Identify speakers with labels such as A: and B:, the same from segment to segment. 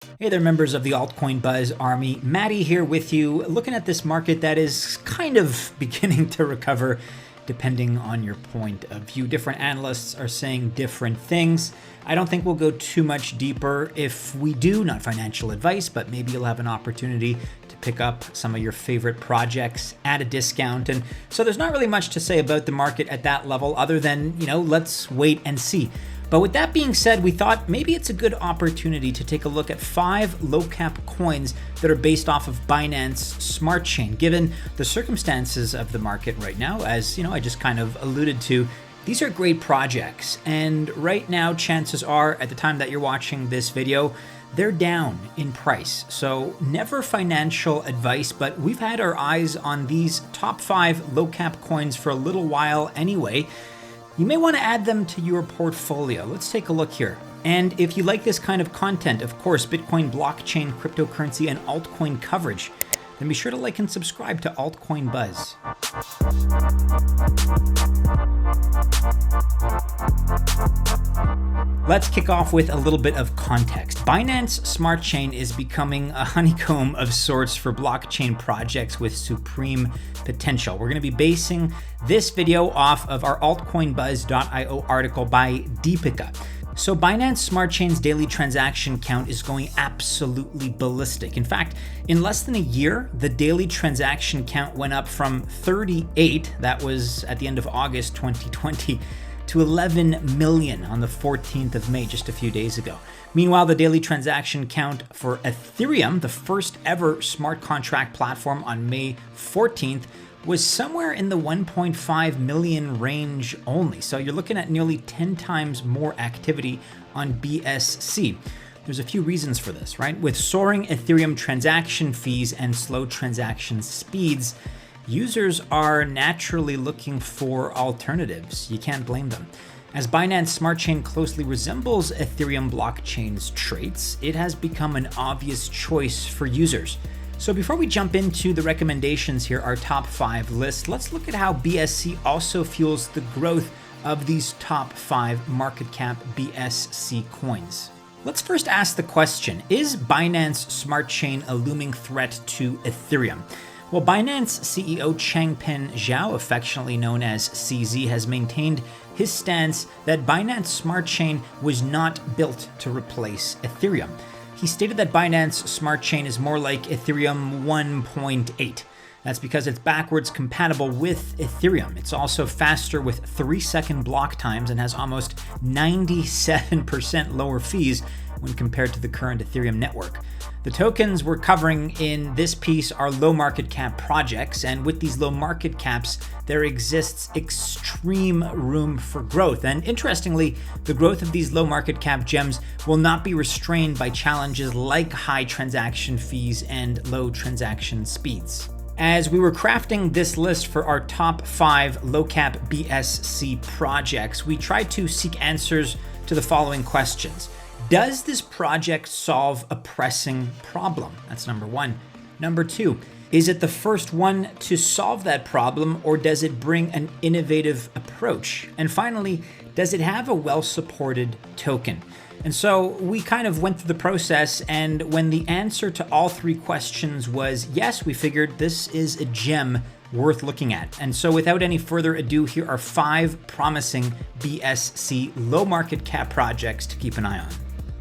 A: Hey there, members of the Altcoin Buzz Army. Maddie here with you, looking at this market that is kind of beginning to recover depending on your point of view. Different analysts are saying different things. I don't think we'll go too much deeper. If we do, not financial advice, but maybe you'll have an opportunity to pick up some of your favorite projects at a discount. And so there's not really much to say about the market at that level other than, let's wait and see. But with that being said, we thought maybe it's a good opportunity to take a look at 5 low-cap coins that are based off of Binance Smart Chain. Given the circumstances of the market right now, as I just kind of alluded to, these are great projects. And right now, chances are, at the time that you're watching this video, they're down in price. So never financial advice, but we've had our eyes on these top 5 low-cap coins for a little while anyway. You may want to add them to your portfolio. Let's take a look here. And if you like this kind of content, of course, Bitcoin, blockchain, cryptocurrency, and altcoin coverage, then be sure to like and subscribe to Altcoin Buzz. Let's kick off with a little bit of context. Binance Smart Chain is becoming a honeycomb of sorts for blockchain projects with supreme potential. We're going to be basing this video off of our altcoinbuzz.io article by Deepika. So Binance Smart Chain's daily transaction count is going absolutely ballistic. In fact, in less than a year, the daily transaction count went up from 38, that was at the end of August 2020, to 11 million on the 14th of May, just a few days ago. Meanwhile, the daily transaction count for Ethereum, the first ever smart contract platform on May 14th, was somewhere in the 1.5 million range only. So you're looking at nearly 10 times more activity on BSC. There's a few reasons for this, right? With soaring Ethereum transaction fees and slow transaction speeds, users are naturally looking for alternatives. You can't blame them. As Binance Smart Chain closely resembles Ethereum blockchain's traits, it has become an obvious choice for users. So before we jump into the recommendations here, our top 5 list, let's look at how BSC also fuels the growth of these top 5 market cap BSC coins. Let's first ask the question, is Binance Smart Chain a looming threat to Ethereum? Well, Binance CEO Changpeng Zhao, affectionately known as CZ, has maintained his stance that Binance Smart Chain was not built to replace Ethereum. He stated that Binance Smart Chain is more like Ethereum 1.8. That's because it's backwards compatible with Ethereum. It's also faster with 3-second block times and has almost 97% lower fees when compared to the current Ethereum network. The tokens we're covering in this piece are low market cap projects, and with these low market caps, there exists extreme room for growth. And interestingly, the growth of these low market cap gems will not be restrained by challenges like high transaction fees and low transaction speeds. As we were crafting this list for our top 5 low cap BSC projects, we tried to seek answers to the following questions. Does this project solve a pressing problem? That's number 1. Number 2, is it the first one to solve that problem, or does it bring an innovative approach? And finally, does it have a well-supported token? And so we kind of went through the process, and when the answer to all 3 questions was yes, we figured this is a gem worth looking at. And so without any further ado, here are 5 promising BSC low market cap projects to keep an eye on.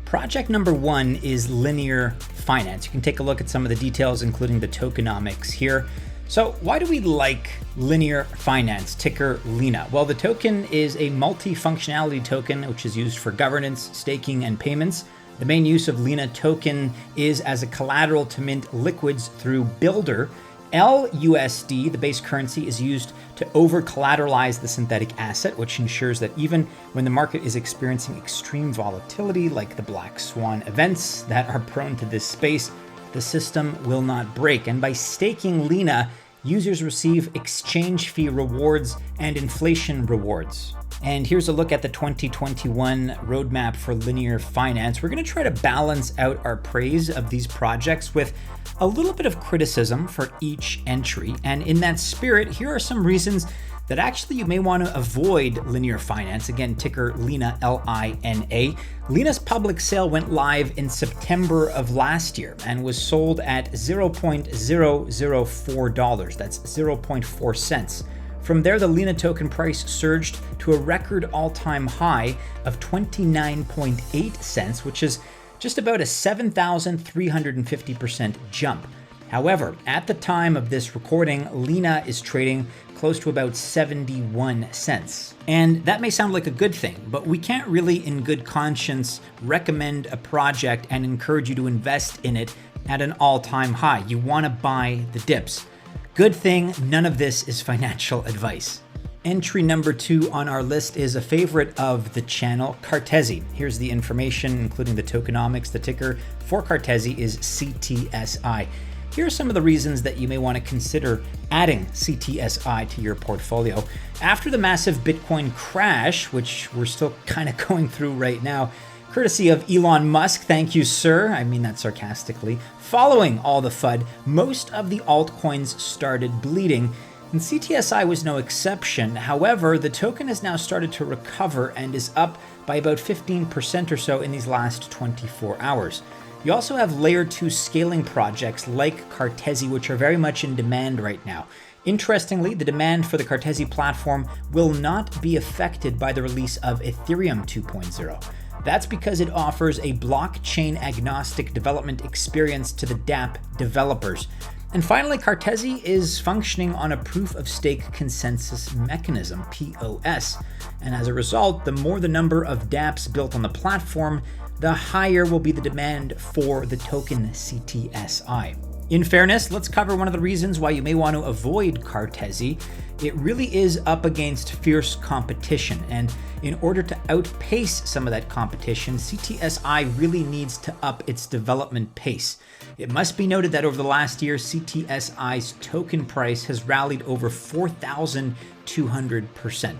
A: Project number 1 is Linear Finance. You can take a look at some of the details, including the tokenomics here. So why do we like Linear Finance, ticker LINA? Well, the token is a multi-functionality token, which is used for governance, staking, and payments. The main use of LINA token is as a collateral to mint liquids through Builder. LUSD, the base currency, is used to over-collateralize the synthetic asset, which ensures that even when the market is experiencing extreme volatility, like the black swan events that are prone to this space, the system will not break. And by staking LINA, users receive exchange fee rewards and inflation rewards. And here's a look at the 2021 roadmap for Linear Finance. We're going to try to balance out our praise of these projects with a little bit of criticism for each entry. And in that spirit, here are some reasons that actually you may want to avoid linear finance, again, ticker LINA, L-I-N-A. LINA's public sale went live in September of last year and was sold at $0.004. That's 0.4 cents. From there, the LINA token price surged to a record all-time high of 29.8 cents, which is just about a 7,350% jump. However, at the time of this recording, LINA is trading close to about 71 cents. And that may sound like a good thing, but we can't really in good conscience recommend a project and encourage you to invest in it at an all-time high. You want to buy the dips. Good thing none of this is financial advice. Entry number 2 on our list is a favorite of the channel, Cartesi. Here's the information, including the tokenomics. The ticker for Cartesi is CTSI. Here are some of the reasons that you may want to consider adding CTSI to your portfolio. After the massive Bitcoin crash, which we're still kind of going through right now, courtesy of Elon Musk, thank you, sir. I mean that sarcastically. Following all the FUD, most of the altcoins started bleeding, and CTSI was no exception. However, the token has now started to recover and is up by about 15% or so in these last 24 hours. You also have layer 2 scaling projects like Cartesi, which are very much in demand right now. Interestingly, the demand for the Cartesi platform will not be affected by the release of Ethereum 2.0. That's because it offers a blockchain agnostic development experience to the dApp developers. And finally, Cartesi is functioning on a proof of stake consensus mechanism, POS. And as a result, the more the number of dApps built on the platform, the higher will be the demand for the token CTSI. In fairness, let's cover one of the reasons why you may want to avoid Cartesi. It really is up against fierce competition, and in order to outpace some of that competition, CTSI really needs to up its development pace. It must be noted that over the last year, CTSI's token price has rallied over 4,200%.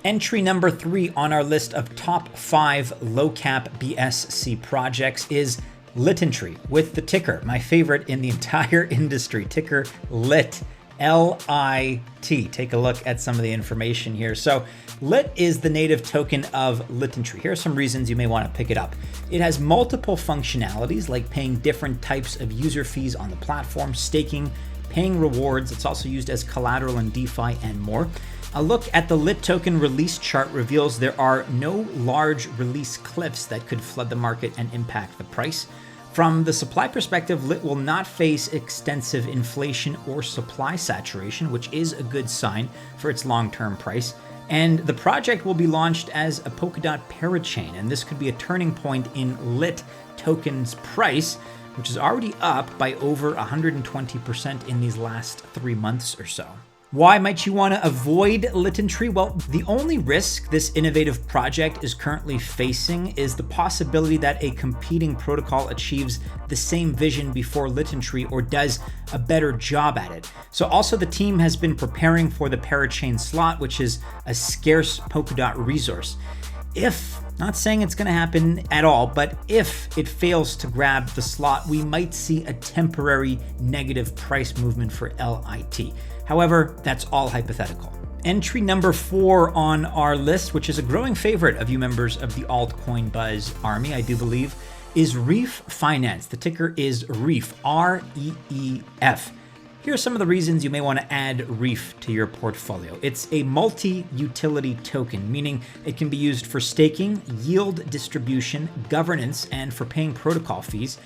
A: Entry number 3 on our list of top 5 low-cap BSC projects is Litentry, with the ticker, my favorite in the entire industry, ticker LIT, L-I-T. Take a look at some of the information here. So LIT is the native token of Litentry. Here are some reasons you may want to pick it up. It has multiple functionalities like paying different types of user fees on the platform, staking, paying rewards. It's also used as collateral in DeFi and more. A look at the LIT token release chart reveals there are no large release cliffs that could flood the market and impact the price. From the supply perspective, LIT will not face extensive inflation or supply saturation, which is a good sign for its long-term price. And the project will be launched as a Polkadot parachain, and this could be a turning point in LIT token's price, which is already up by over 120% in these last 3 months or so. Why might you want to avoid Litentry? Well, the only risk this innovative project is currently facing is the possibility that a competing protocol achieves the same vision before Litentry or does a better job at it. So also the team has been preparing for the parachain slot, which is a scarce Polkadot resource. If, not saying it's going to happen at all, but if it fails to grab the slot, we might see a temporary negative price movement for LIT. However, that's all hypothetical. Entry number 4 on our list, which is a growing favorite of you members of the Altcoin Buzz army, I do believe, is Reef Finance. The ticker is Reef, R-E-E-F. Here are some of the reasons you may want to add Reef to your portfolio. It's a multi-utility token, meaning it can be used for staking, yield distribution, governance, and for paying protocol fees.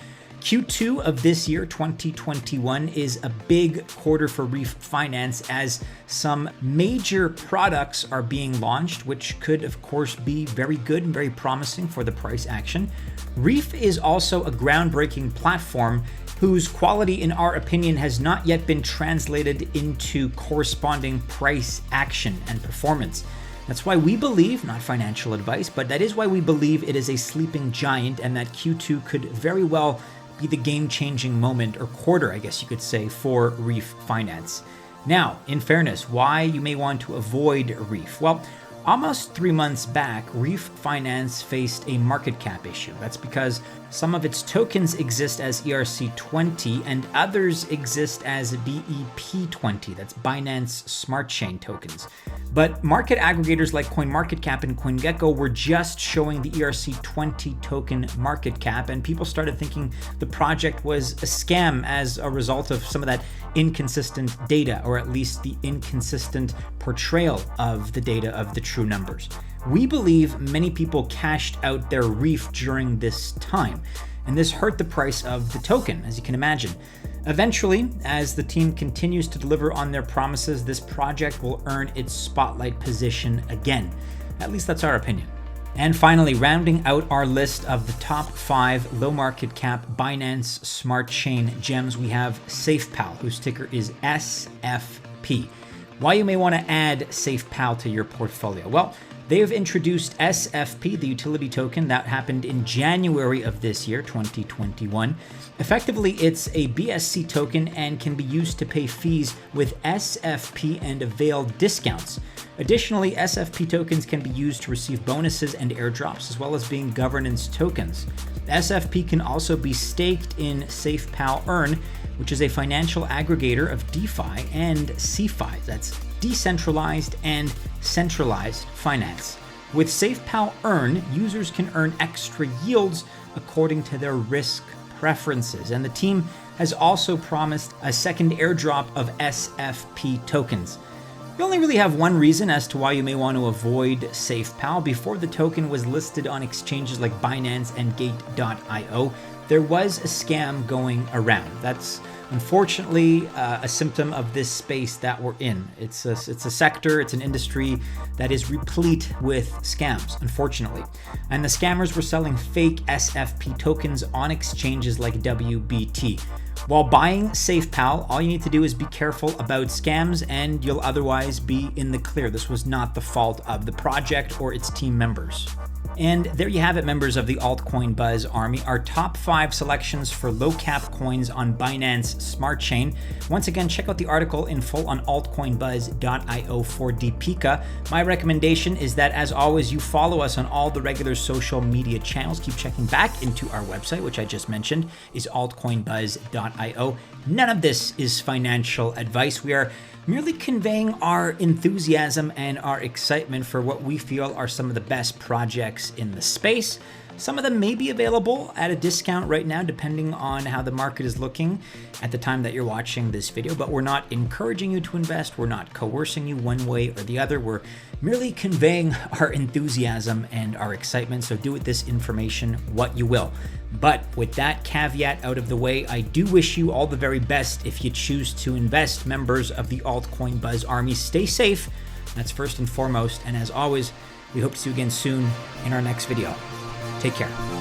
A: Q2 of this year, 2021, is a big quarter for Reef Finance as some major products are being launched, which could, of course, be very good and very promising for the price action. Reef is also a groundbreaking platform whose quality, in our opinion, has not yet been translated into corresponding price action and performance. That's why we believe, not financial advice, but that is why we believe it is a sleeping giant and that Q2 could very well be the game-changing moment or quarter, I guess you could say, for Reef Finance. Now, in fairness, why you may want to avoid Reef? Well, almost 3 months back, Reef Finance faced a market cap issue. That's because Some of its tokens exist as ERC20 and others exist as BEP20, that's Binance Smart Chain tokens. But market aggregators like CoinMarketCap and CoinGecko were just showing the ERC20 token market cap, and people started thinking the project was a scam as a result of some of that inconsistent data, or at least the inconsistent portrayal of the data of the true numbers. We believe many people cashed out their Reef during this time, and this hurt the price of the token, as you can imagine. Eventually, as the team continues to deliver on their promises, this project will earn its spotlight position again. At least that's our opinion. And finally, rounding out our list of the top 5 low market cap Binance Smart Chain gems, we have SafePal, whose ticker is SFP. Why you may want to add SafePal to your portfolio? Well, they have introduced SFP, the utility token. That happened in January of this year, 2021. Effectively, it's a BSC token and can be used to pay fees with SFP and avail discounts. Additionally, SFP tokens can be used to receive bonuses and airdrops, as well as being governance tokens. SFP can also be staked in SafePal Earn, which is a financial aggregator of DeFi and CeFi. That's decentralized and centralized finance. With SafePal Earn, users can earn extra yields according to their risk preferences, and the team has also promised a second airdrop of SFP tokens. You only really have one reason as to why you may want to avoid SafePal. Before the token was listed on exchanges like Binance and Gate.io, there was a scam going around. That's unfortunately a symptom of this space that we're in. It's a sector, it's an industry that is replete with scams, unfortunately. And the scammers were selling fake SFP tokens on exchanges like WBT. While buying SafePal, all you need to do is be careful about scams and you'll otherwise be in the clear. This was not the fault of the project or its team members. And there you have it, members of the Altcoin Buzz Army, our top 5 selections for low cap coins on Binance Smart Chain. Once again, check out the article in full on altcoinbuzz.io for Deepika. My recommendation is that, as always, you follow us on all the regular social media channels. Keep checking back into our website, which I just mentioned is altcoinbuzz.io. None of this is financial advice. We are merely conveying our enthusiasm and our excitement for what we feel are some of the best projects in the space. Some of them may be available at a discount right now, depending on how the market is looking at the time that you're watching this video, but we're not encouraging you to invest. We're not coercing you one way or the other. We're merely conveying our enthusiasm and our excitement. So do with this information what you will. But with that caveat out of the way, I do wish you all the very best if you choose to invest, members of the Altcoin Buzz Army. Stay safe. That's first and foremost. And as always, we hope to see you again soon in our next video. Take care.